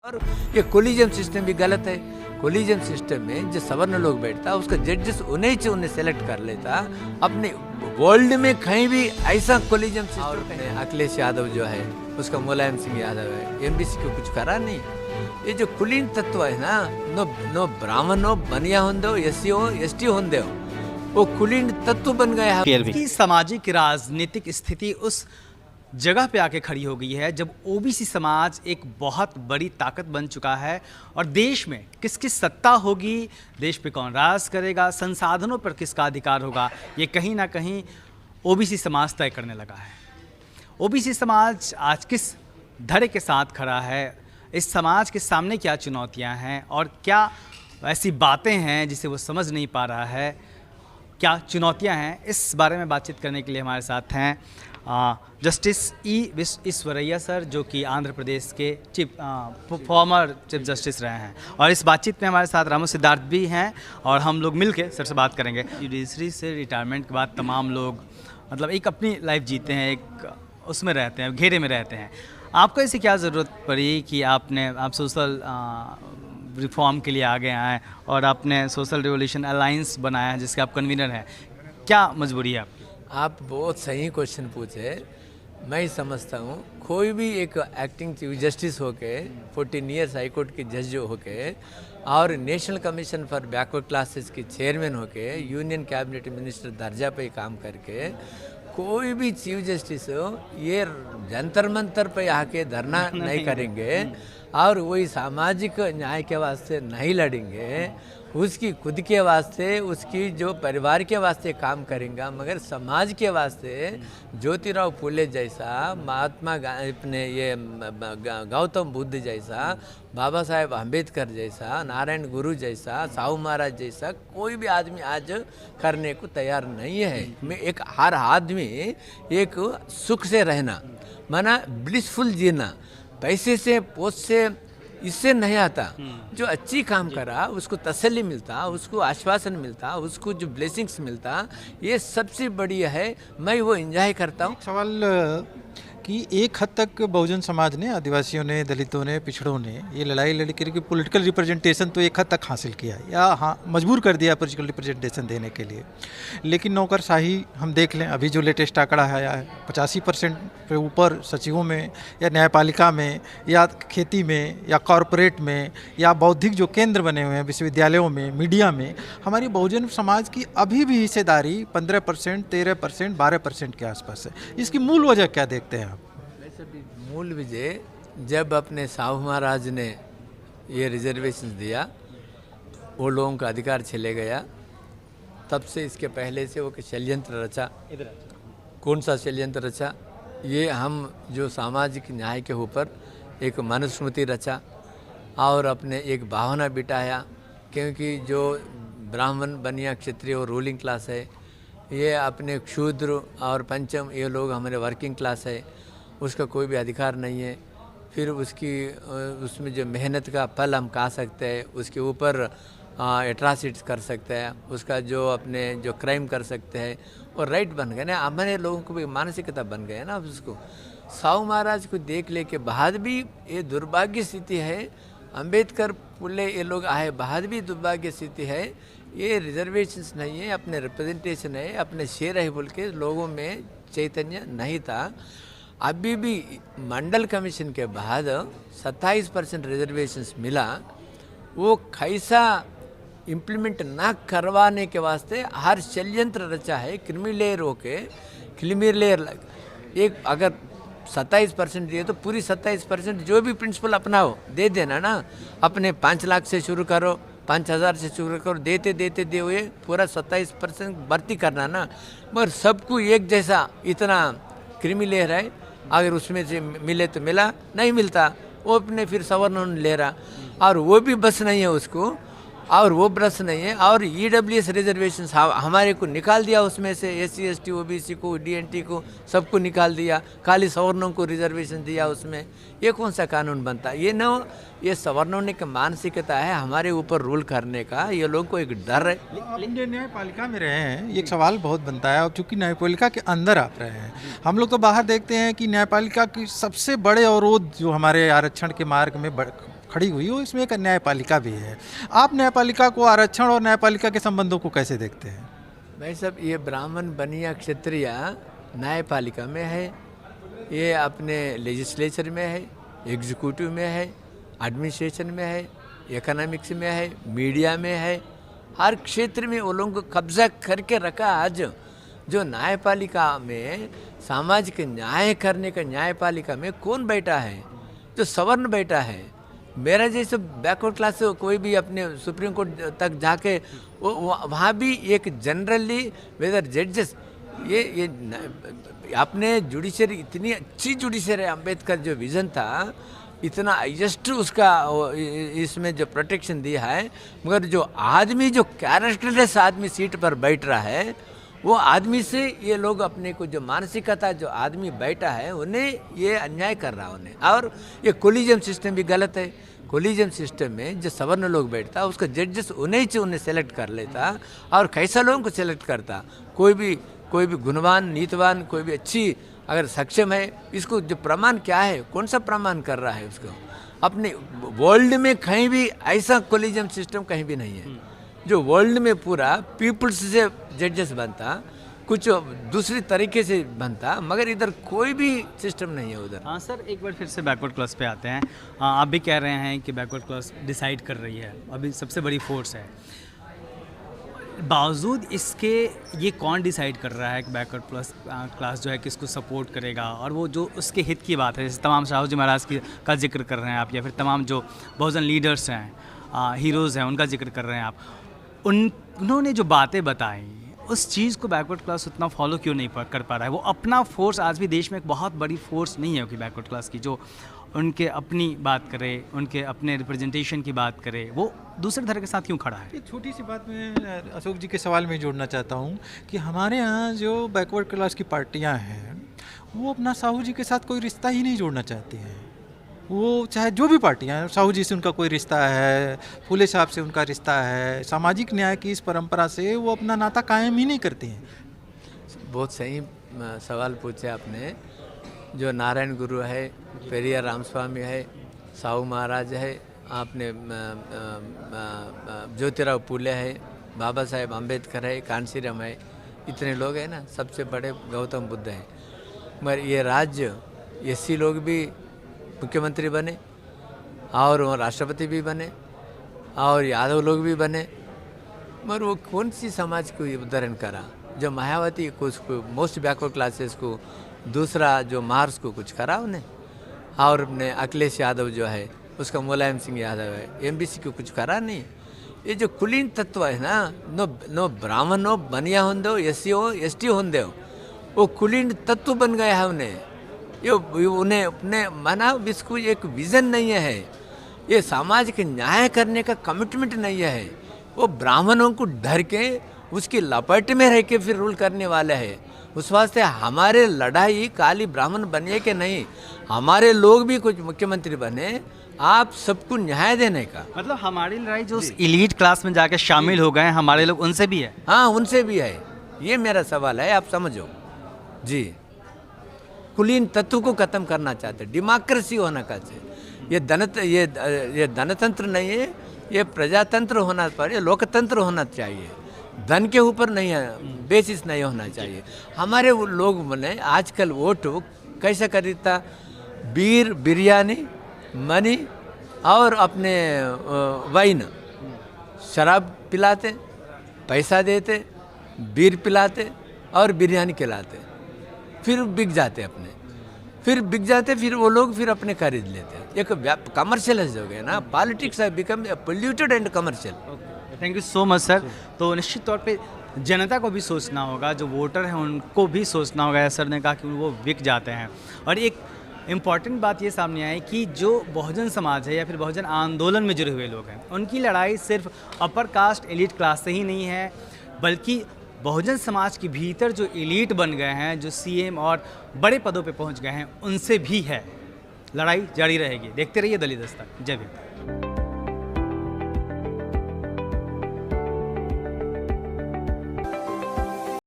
और ये collision system भी गलत है। कोलिजन सिस्टम में जो सवर्ण लोग बैठता उसका जजेस उन्हें सेलेक्ट कर लेता। अपने वर्ल्ड में कहीं भी ऐसा कोलिजन सिस्टम। अखिलेश यादव जो है उसका मुलायम सिंह यादव है, एमबीसी को कुछ करा नहीं। ये जो कुलीन तत्व है ना, नो ब्राह्मण हो, बनिया होंदे, एससी हो, एसटी होंदे हो, वो कुलीन तत्व बन गया है। की सामाजिक राजनीतिक स्थिति उस जगह पे आके खड़ी हो गई है जब ओबीसी समाज एक बहुत बड़ी ताकत बन चुका है और देश में किसकी सत्ता होगी, देश पे कौन राज करेगा, संसाधनों पर किसका अधिकार होगा, ये कहीं ना कहीं ओबीसी समाज तय करने लगा है। ओबीसी समाज आज किस धड़े के साथ खड़ा है, इस समाज के सामने क्या चुनौतियां हैं और क्या ऐसी बातें हैं जिसे वो समझ नहीं पा रहा है, क्या चुनौतियां हैं, इस बारे में बातचीत करने के लिए हमारे साथ हैं जस्टिस ईश्वरैया सर, जो कि आंध्र प्रदेश के फॉर्मर चीफ जस्टिस रहे हैं। और इस बातचीत में हमारे साथ रामू सिद्धार्थ भी हैं और हम लोग मिलके सर से बात करेंगे। जुडिशरी से रिटायरमेंट के बाद तमाम लोग मतलब एक अपनी लाइफ जीते हैं, एक उसमें रहते हैं, घेरे में रहते हैं। आपको ऐसी क्या ज़रूरत पड़ी कि आप सोशल रिफॉर्म के लिए आगे आए और आपने सोशल रिवोल्यूशन अलायंस बनाया है जिसके आप कन्वीनर हैं? क्या मजबूरी है आपकी? आप बहुत सही क्वेश्चन पूछे। मैं समझता हूँ कोई भी एक एक्टिंग चीफ जस्टिस होके 14 ईयर्स हाई कोर्ट के जज होके और national commission for backward classes के चेयरमैन होके यूनियन कैबिनेट मिनिस्टर दर्जा पे काम करके कोई भी चीफ जस्टिस हो ये जंतर मंतर पे आके धरना नहीं करेंगे और वही सामाजिक न्याय के वास्ते नहीं लड़ेंगे, उसकी खुद के वास्ते, उसकी जो परिवार के वास्ते काम करेंगे, मगर समाज के वास्ते ज्योतिराव फुले जैसा, महात्मा अपने ये गौतम बुद्ध जैसा, बाबा साहेब अम्बेडकर जैसा, नारायण गुरु जैसा, साहू महाराज जैसा कोई भी आदमी आज करने को तैयार नहीं है। मैं एक हर आदमी एक सुख से रहना, माना ब्लिसफुल जीना, पैसे से पोस्ट से इससे नहीं आता। जो अच्छी काम करा उसको तसल्ली मिलता, उसको आश्वासन मिलता, उसको जो ब्लेसिंग्स मिलता, ये सबसे बढ़िया है। मैं वो एंजॉय करता हूँ। सवाल कि एक हद तक बहुजन समाज ने, आदिवासियों ने, दलितों ने, पिछड़ों ने ये लड़ाई लड़ करके पॉलिटिकल रिप्रेजेंटेशन तो एक हद तक हासिल किया या हाँ मजबूर कर दिया पॉलिटिकल रिप्रेजेंटेशन देने के लिए। लेकिन नौकरशाही हम देख लें, अभी जो लेटेस्ट आंकड़ा आया है 85% पे ऊपर सचिवों में या न्यायपालिका में या खेती में या कॉरपोरेट में या बौद्धिक जो केंद्र बने हुए हैं विश्वविद्यालयों में, मीडिया में, हमारी बहुजन समाज की अभी भी हिस्सेदारी 15%, 13%, 12% के आसपास है। इसकी मूल वजह क्या देखते हैं आप? मूल विजय जब अपने साहू महाराज ने ये रिजर्वेशन दिया, वो लोगों का अधिकार चले गया, तब से इसके पहले से वो षड्यंत्र रचा। कौन सा षड्यंत्र रचा? ये हम जो सामाजिक न्याय के ऊपर एक मनुस्मृति रचा और अपने एक भावना बिठाया, क्योंकि जो ब्राह्मण, बनिया, क्षत्रिय और रूलिंग क्लास है, ये अपने क्षूद्र और पंचम ये लोग हमारे वर्किंग क्लास है, उसका कोई भी अधिकार नहीं है। फिर उसमें जो मेहनत का फल हम खा सकते हैं, उसके ऊपर एट्रासिटीज कर सकते हैं, उसका जो अपने जो क्राइम कर सकते हैं, और राइट बन गए ना, हमारे लोगों को भी मानसिकता बन गए ना। उसको साहू महाराज को देख ले के बाद भी ये दुर्भाग्य स्थिति है, अम्बेडकर, फुले ये लोग आए बाद भी दुर्भाग्य स्थिति है। ये रिजर्वेशंस नहीं है, अपने रिप्रेजेंटेशन है, अपने शेर है बोल के लोगों में चैतन्य नहीं था। अभी भी मंडल कमीशन के बाद 27% रिजर्वेशंस मिला, वो कैसा इम्प्लीमेंट ना करवाने के वास्ते हर षड्यंत्र रचा है। क्रीमी लेयर एक अगर 27% दिए तो पूरी 27% जो भी प्रिंसिपल अपनाओ दे देना ना। अपने 5 लाख से शुरू करो, 5,000 से शुरू करो, देते देते दे हुए पूरा 27% भर्ती करना ना। मगर सबको एक जैसा इतना क्रीमी लेयर है, अगर उसमें से मिले तो मिला, नहीं मिलता वो अपने फिर सवर्ण ले रहा, और वो भी बस नहीं है उसको, और वो बस नहीं है। और ईडब्ल्यूएस रिजर्वेशन हमारे को निकाल दिया, उसमें से एससी, एसटी, ओबीसी को, डीएनटी को सबको निकाल दिया, खाली सवर्णों को रिजर्वेशन दिया उसमें। ये कौन सा कानून बनता? ये सवर्णों ने की मानसिकता है हमारे ऊपर रूल करने का, ये लोगों को एक डर है। इंडियन न्यायपालिका में रहे हैं, एक सवाल बहुत बनता है, और चूंकि न्यायपालिका के अंदर आप रहे हैं, हम लोग तो बाहर देखते हैं कि न्यायपालिका की सबसे बड़े अवरोध जो हमारे आरक्षण के मार्ग में खड़ी हुई हो, इसमें एक न्यायपालिका भी है। आप न्यायपालिका को, आरक्षण और न्यायपालिका के संबंधों को कैसे देखते हैं? भाई साहब, ये ब्राह्मण बनिया क्षत्रिय न्यायपालिका में है, ये अपने लेजिस्लेचर में है, एग्जीक्यूटिव में है, एडमिनिस्ट्रेशन में है, इकोनॉमिक्स में है, मीडिया में है, हर क्षेत्र में वो लोगों को कब्जा करके रखा। आज जो न्यायपालिका में सामाजिक न्याय करने का न्यायपालिका में कौन बैठा है? जो सवर्ण बैठा है। मेरा जैसे बैकवर्ड क्लास से कोई भी अपने सुप्रीम कोर्ट तक जाके वहाँ भी एक जनरली वेदर जजेस ये अपने जुडिशरी, इतनी अच्छी जुडिशरी, अम्बेडकर जो विज़न था, इतना हाइएस्ट उसका इसमें जो प्रोटेक्शन दिया है, मगर जो आदमी, जो कैरेक्टरलेस आदमी सीट पर बैठ रहा है, वो आदमी से ये लोग अपने को जो मानसिकता जो आदमी बैठा है उन्हें ये अन्याय कर रहा है उन्हें। और ये कोलिजियम सिस्टम भी गलत है। कोलिजियम सिस्टम में जो सवर्ण लोग बैठता, उसका जजेस उन्हें सेलेक्ट कर लेता, और कैसा लोगों को सेलेक्ट करता? कोई भी गुणवान, नीतवान, कोई भी अच्छी अगर सक्षम है, इसको जो प्रमाण क्या है, कौन सा प्रमाण कर रहा है उसको? अपने वर्ल्ड में कहीं भी ऐसा कोलिजियम सिस्टम कहीं भी नहीं है। जो वर्ल्ड में पूरा पीपल्स से जजेस बनता, कुछ दूसरी तरीके से बनता, मगर इधर कोई भी सिस्टम नहीं है उधर। हाँ सर, एक बार फिर से बैकवर्ड क्लास पे आते हैं। आप भी कह रहे हैं कि बैकवर्ड क्लास डिसाइड कर रही है, अभी सबसे बड़ी फोर्स है। बावजूद इसके ये कौन डिसाइड कर रहा है कि बैकवर्ड क्लास जो है किसको सपोर्ट करेगा? और वो जो उसके हित की बात है, जैसे तमाम शाहू जी महाराज का जिक्र कर रहे हैं आप, या फिर तमाम जो बहुजन लीडर्स हैं, हीरोज़ हैं, उनका जिक्र कर रहे हैं आप, उन्होंने जो बातें बताई, उस चीज़ को बैकवर्ड क्लास उतना फॉलो क्यों नहीं कर पा रहा है? वो अपना फोर्स, आज भी देश में एक बहुत बड़ी फोर्स नहीं है कि बैकवर्ड क्लास की, जो उनके अपनी बात करे, उनके अपने रिप्रेजेंटेशन की बात करे, वो दूसरे धर्म के साथ क्यों खड़ा है? एक छोटी सी बात मैं अशोक जी के सवाल में जोड़ना चाहता हूँ कि हमारे यहाँ जो बैकवर्ड क्लास की पार्टियाँ हैं, वो अपना साहू जी के साथ कोई रिश्ता ही नहीं जोड़ना चाहती हैं। वो चाहे जो भी पार्टियाँ हैं, साहू जी से उनका कोई रिश्ता है, फूले साहब से उनका रिश्ता है, सामाजिक न्याय की इस परंपरा से वो अपना नाता कायम ही नहीं करती हैं। बहुत सही सवाल पूछे आपने। जो नारायण गुरु है, पेरिया रामस्वामी है, साहू महाराज है, आपने ज्योतिराव फूले है, बाबा साहेब अम्बेडकर है, कांशीराम है, इतने लोग हैं ना। सबसे बड़े गौतम बुद्ध हैं। मगर ये राज्य एससी लोग भी मुख्यमंत्री बने, और वो राष्ट्रपति भी बने, और यादव लोग भी बने, मगर वो कौन सी समाज को उदाहरण करा? जो मायावती को, उसको मोस्ट बैकवर्ड क्लासेस को, दूसरा जो मार्क्स को कुछ करा उन्हें, और अपने अखिलेश यादव जो है, उसका मुलायम सिंह यादव है, एमबीसी को कुछ करा नहीं। ये जो कुलीन तत्व है ना, नो ब्राह्मण हो, बनिया होंदे, एससी हो, एसटी होंदे, वो कुलीन तत्व बन गया है उन्हें। ये उन्हें अपने माना इसको एक विज़न नहीं है, ये सामाजिक न्याय करने का कमिटमेंट नहीं है। वो ब्राह्मणों को डर के उसकी लपेट में रह के फिर रूल करने वाले हैं। उस वास्ते हमारे लड़ाई काली ब्राह्मण बनिए के नहीं, हमारे लोग भी कुछ मुख्यमंत्री बने, आप सबको न्याय देने का। मतलब हमारी लड़ाई जो एलीट क्लास में जाके शामिल हो गए हैं, हमारे लोग, उनसे भी है। हाँ, उनसे भी है। ये मेरा सवाल है, आप समझो जी। कुलीन तत्व को खत्म करना चाहते, डेमोक्रेसी होना चाहिए। ये धनतंत्र नहीं है, ये प्रजातंत्र होना पड़े, लोकतंत्र होना चाहिए। धन के ऊपर नहीं है, बेसिस नहीं होना चाहिए। हमारे वो लोग ने आजकल वोट कैसे खरीदता? बीर, बिरयानी, मनी और अपने वाइन, शराब पिलाते, पैसा देते, बीर पिलाते और बिरयानी खिलाते, फिर बिक जाते अपने, फिर वो लोग फिर अपने खरीद लेते। एक कमर्शियलाइज हो गया ना, politics have become polluted and commercial. Thank you so much sir. तो निश्चित तौर पे जनता को भी सोचना होगा, जो वोटर हैं उनको भी सोचना होगा। सर ने कहा कि वो बिक जाते हैं। और एक इम्पॉर्टेंट बात ये सामने आई कि जो बहुजन समाज है या फिर बहुजन आंदोलन में जुड़े हुए लोग हैं, उनकी लड़ाई सिर्फ अपर कास्ट एलीट क्लास से ही नहीं है, बल्कि बहुजन समाज के भीतर जो एलीट बन गए हैं, जो सीएम और बड़े पदों पे पहुंच गए हैं, उनसे भी है। लड़ाई जारी रहेगी। देखते रहिए दलित दस्तक। जय भीम।